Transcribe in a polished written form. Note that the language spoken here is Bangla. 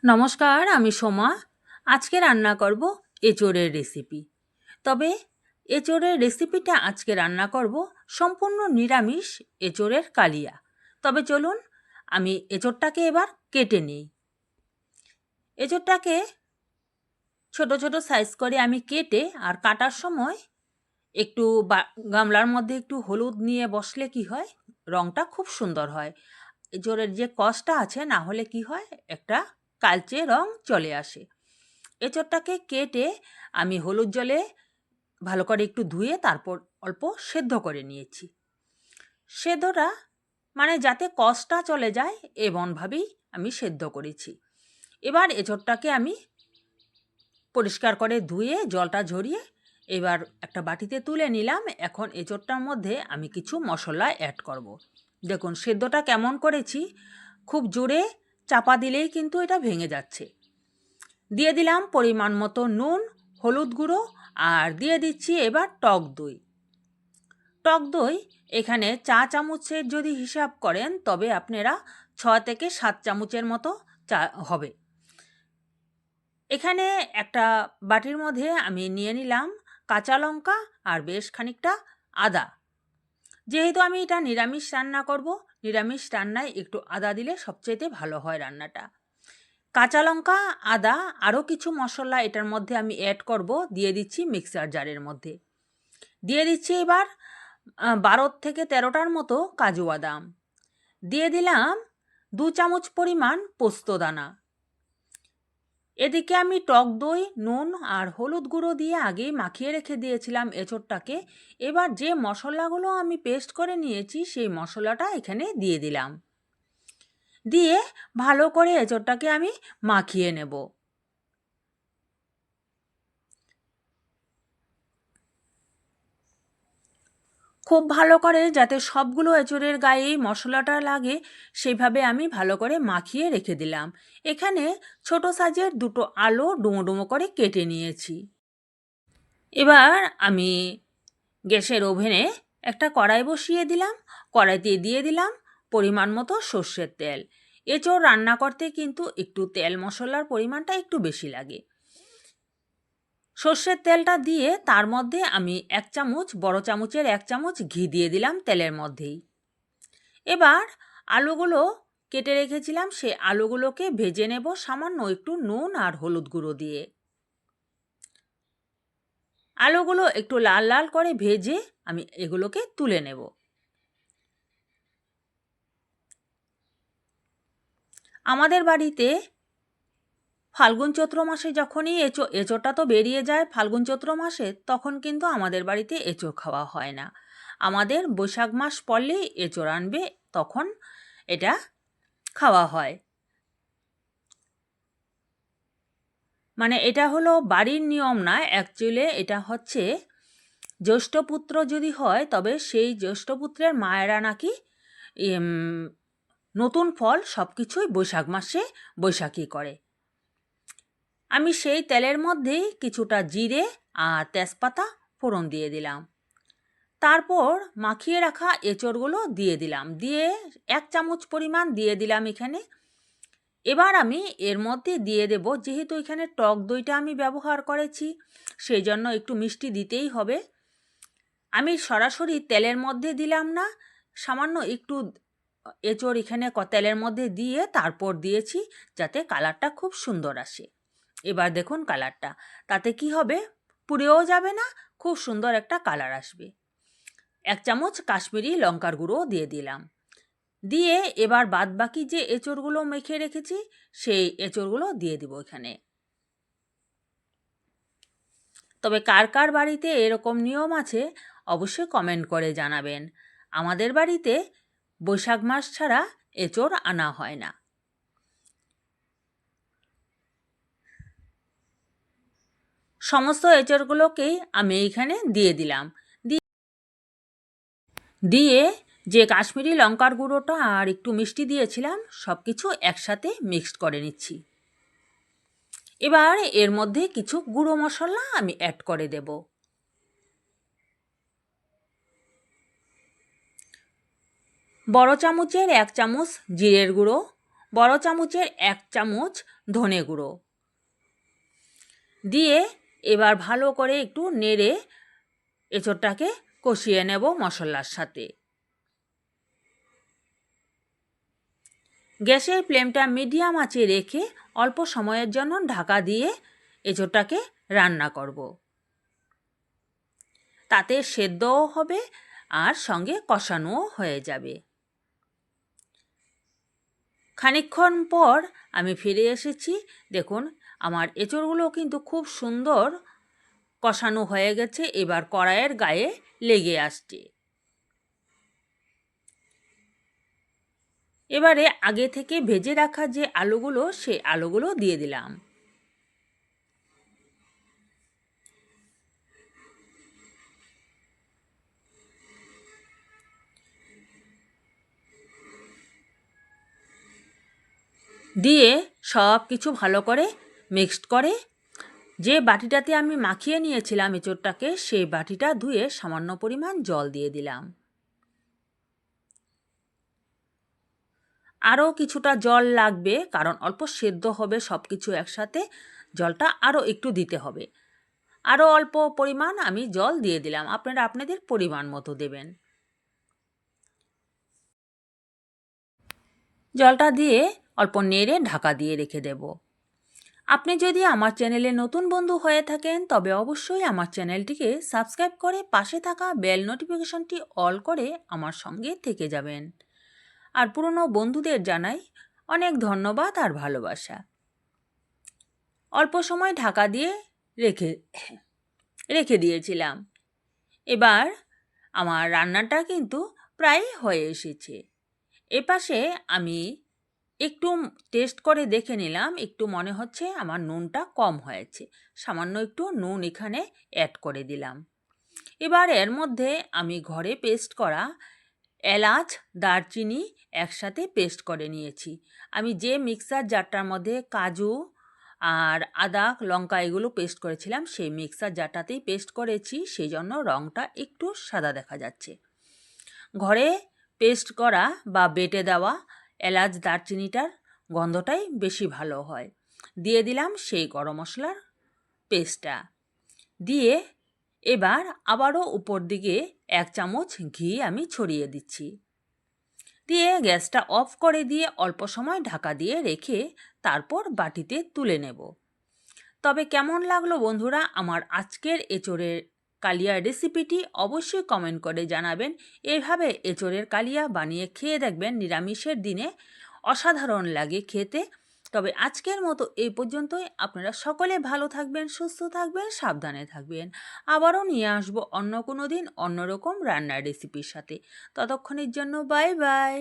নমস্কার, আমি সোমা। আজকে রান্না করব এঁচোড়ের রেসিপি। তবে এঁচোড়ের রেসিপিটা আজকে রান্না করব সম্পূর্ণ নিরামিষ এঁচোড়ের কালিয়া। তবে চলুন আমি এঁচোড়টাকে এবার কেটে নিই। এঁচোড়টাকে ছোট ছোট সাইজ করে আমি কেটে আর কাটার সময় একটু গামলার মধ্যে একটু হলুদ নিয়ে বসলে কি হয়, রঙটা খুব সুন্দর হয়। এঁচোড়ের যে কষটা আছে, না হলে কি হয়, একটা কালচে রং চলে আসে। এঁচোড়টাকে কেটে আমি হলুদ জলে ভালো করে একটু ধুয়ে তারপর অল্প সেদ্ধ করে নিয়েছি। সেদ্ধটা মানে যাতে কষটা চলে যায় এমনভাবেই আমি সেদ্ধ করেছি। এবার এঁচোড়টাকে আমি পরিষ্কার করে ধুয়ে জলটা ঝরিয়ে এবার একটা বাটিতে তুলে নিলাম। এখন এঁচোড়টার মধ্যে আমি কিছু মশলা অ্যাড করব। দেখুন সেদ্ধটা কেমন করেছি, খুব জোরে চাপা দিলেই কিন্তু এটা ভেঙে যাচ্ছে। দিয়ে দিলাম পরিমাণ মতো নুন, হলুদ গুঁড়ো, আর দিয়ে দিচ্ছি এবার টক দই। টক দই এখানে চা চামচের যদি হিসাব করেন তবে আপনারা 6 থেকে 7 চামচের মতো চা হবে। এখানে একটা বাটির মধ্যে আমি নিয়ে নিলাম কাঁচা লঙ্কা আর বেশ খানিকটা আদা। যেহেতু আমি এটা নিরামিষ রান্না করব, নিরামিষ রান্নায় একটু আদা দিলে সবচেয়ে ভালো হয় রান্নাটা। কাঁচা লঙ্কা, আদা, আরও কিছু মশলা এটার মধ্যে আমি অ্যাড করব, দিয়ে দিচ্ছি মিক্সার জারের মধ্যে। দিয়ে দিচ্ছি এবার 12 থেকে 13টার মতো কাজু বাদাম। দিয়ে দিলাম 2 চামচ পরিমাণ পোস্তদানা। এদিকে আমি টক দই, নুন আর হলুদ গুঁড়ো দিয়ে আগেই মাখিয়ে রেখে দিয়েছিলাম এঁচোড়টাকে। এবার যে মশলাগুলো আমি পেস্ট করে নিয়েছি সেই মশলাটা এখানে দিয়ে দিলাম। দিয়ে ভালো করে এঁচোড়টাকে আমি মাখিয়ে নেব। খুব ভালো করে যাতে সবগুলো এঁচোড়ের গায়েই মশলাটা লাগে সেইভাবে আমি ভালো করে মাখিয়ে রেখে দিলাম। এখানে ছোট সাইজের 2টো আলু ডুমো ডুমো করে কেটে নিয়েছি। এবার আমি গ্যাসের ওভেনে একটা কড়াই বসিয়ে দিলাম। কড়াইতে দিয়ে দিলাম পরিমাণ মতো সর্ষের তেল। এঁচোড় রান্না করতে কিন্তু একটু তেল মশলার পরিমাণটা একটু বেশি লাগে। সর্ষের তেলটা দিয়ে তার মধ্যে আমি 1 চামচ, বড় চামচের 1 চামচ ঘি দিয়ে দিলাম তেলের মধ্যেই। এবার আলুগুলো কেটে রেখেছিলাম, সে আলুগুলোকে ভেজে নেব সামান্য একটু নুন আর হলুদ গুঁড়ো দিয়ে। আলুগুলো একটু লাল লাল করে ভেজে আমি এগুলোকে তুলে নেব। আমাদের বাড়িতে ফাল্গুন চৈত্র মাসে যখনই এঁচোড়টা তো বেরিয়ে যায় ফাল্গুন চৈত্র মাসে, তখন কিন্তু আমাদের বাড়িতে এঁচোড় খাওয়া হয় না। আমাদের বৈশাখ মাস পড়লেই এঁচোড় আনবে, তখন এটা খাওয়া হয়। মানে এটা হলো বাড়ির নিয়ম না, অ্যাকচুয়ালি এটা হচ্ছে জ্যৈষ্ঠপুত্র যদি হয় তবে সেই জ্যৈষ্ঠপুত্রের মায়েরা নাকি নতুন ফল সব কিছুই বৈশাখ মাসে বৈশাখী করে। আমি সেই তেলের মধ্যেই কিছুটা জিরে আর তেজপাতা ফোড়ন দিয়ে দিলাম। তারপর মাখিয়ে রাখা এঁচোড়গুলো দিয়ে দিলাম, দিয়ে 1 চামচ পরিমাণ দিয়ে দিলাম এখানে। এবার আমি এর মধ্যে দিয়ে দেব, যেহেতু এখানে টক দইটা আমি ব্যবহার করেছি সেই জন্য একটু মিষ্টি দিতেই হবে। আমি সরাসরি তেলের মধ্যে দিলাম না, সামান্য একটু এঁচোড় এখানে তেলের মধ্যে দিয়ে তারপর দিয়েছি, যাতে কালারটা খুব সুন্দর আসে। এবার দেখুন কালারটা, তাতে কি হবে, পুড়েও যাবে না, খুব সুন্দর একটা কালার আসবে। 1 চামচ কাশ্মীরি লঙ্কার গুঁড়ো দিয়ে দিলাম। দিয়ে এবার বাদবাকি যে এঁচোড়গুলো মেখে রেখেছি সেই এঁচোড়গুলো দিয়ে দিব এখানে। তবে কার কার বাড়িতে এরকম নিয়ম আছে অবশ্যই কমেন্ট করে জানাবেন। আমাদের বাড়িতে বৈশাখ মাস ছাড়া এঁচোড় আনা হয় না। সমস্ত এঁচোড়গুলোকেই আমি এইখানে দিয়ে দিলাম। দিয়ে যে কাশ্মীরি লঙ্কার গুঁড়োটা আর একটু মিষ্টি দিয়েছিলাম সব কিছু একসাথে মিক্সড করে নিচ্ছি। এবার এর মধ্যে কিছু গুঁড়ো মশলা আমি অ্যাড করে দেব। বড় চামচের 1 চামচ জিরের গুঁড়ো, বড় চামচের 1 চামচ ধনে গুঁড়ো দিয়ে এবার ভালো করে একটু নেড়ে এঁচোড়টাকে কষিয়ে নেব মশলার সাথে। গ্যাসের ফ্লেমটা মিডিয়াম আঁচে রেখে অল্প সময়ের জন্য ঢাকা দিয়ে এঁচোড়টাকে রান্না করব। তাতে সেদ্ধও হবে আর সঙ্গে কষানোও হয়ে যাবে। খানিকক্ষণ পর আমি ফিরে এসেছি। দেখুন আমার এঁচোড়গুলো কিন্তু খুব সুন্দর কষানো হয়ে গেছে, এবার কড়াইয়ের গায়ে লেগে আসছে। এবারে আগে থেকে ভেজে রাখা যে আলুগুলো, সেই আলুগুলো দিয়ে দিলাম। দিয়ে সব কিছু ভালো করে মিক্সড করে যে বাটিটাতে আমি মাখিয়ে নিয়েছিলাম এঁচোড়টাকে, সেই বাটিটা ধুয়ে সামান্য পরিমাণ জল দিয়ে দিলাম। আরও কিছুটা জল লাগবে, কারণ অল্প সেদ্ধ হবে সব কিছু একসাথে, জলটা আরও একটু দিতে হবে। আরও অল্প পরিমাণ আমি জল দিয়ে দিলাম, আপনারা আপনাদের পরিমাণ মতো দেবেন। জলটা দিয়ে অল্প নেড়ে ঢাকা দিয়ে রেখে দেব। আপনি যদি আমার চ্যানেলে নতুন বন্ধু হয়ে থাকেন তবে অবশ্যই আমার চ্যানেলটিকে সাবস্ক্রাইব করে পাশে থাকা বেল নোটিফিকেশনটি অল করে আমার সঙ্গে থেকে যাবেন। আর পুরনো বন্ধুদের জানাই অনেক ধন্যবাদ আর ভালোবাসা। অল্প সময় ঢাকা দিয়ে রেখে দিয়েছিলাম। এবার আমার রান্নাটা কিন্তু প্রায় হয়ে এসেছে। এপাশে আমি একটু টেস্ট করে দেখে নিলাম, একটু মনে হচ্ছে আমার নুনটা কম হয়েছে, সামান্য একটু নুন এখানে অ্যাড করে দিলাম। এবার এর মধ্যে আমি ঘরে পেস্ট করা এলাচ দারচিনি একসাথে পেস্ট করে নিয়েছি। আমি যে মিক্সার জারটার মধ্যে কাজু আর আদা লঙ্কা এগুলো পেস্ট করেছিলাম, সেই মিক্সার জারটাতেই পেস্ট করেছি, সেই জন্য রঙটা একটু সাদা দেখা যাচ্ছে। ঘরে পেস্ট করা বা বেটে দেওয়া এলাচ দারচিনিটার গন্ধটাই বেশি ভালো হয়। দিয়ে দিলাম সেই গরম মশলার পেস্টটা, দিয়ে এবার আবারও উপর দিকে 1 চামচ ঘি আমি ছড়িয়ে দিচ্ছি। দিয়ে গ্যাসটা অফ করে দিয়ে অল্প সময় ঢাকা দিয়ে রেখে তারপর বাটিতে তুলে নেব। তবে কেমন লাগলো বন্ধুরা আমার আজকের এঁচোড়ের কালিয়া রেসিপিটি অবশ্যই কমেন্ট করে জানাবেন। এইভাবে এঁচোড়ের কালিয়া বানিয়ে খেয়ে দেখবেন, নিরামিষের দিনে অসাধারণ লাগে খেতে। তবে আজকের মতো এই পর্যন্তই। আপনারা সকলে ভালো থাকবেন, সুস্থ থাকবেন, সাবধানে থাকবেন। আবারও নিয়ে আসবো অন্য কোনো দিন অন্যরকম রান্নার রেসিপির সাথে। ততক্ষণের জন্য বাই বাই।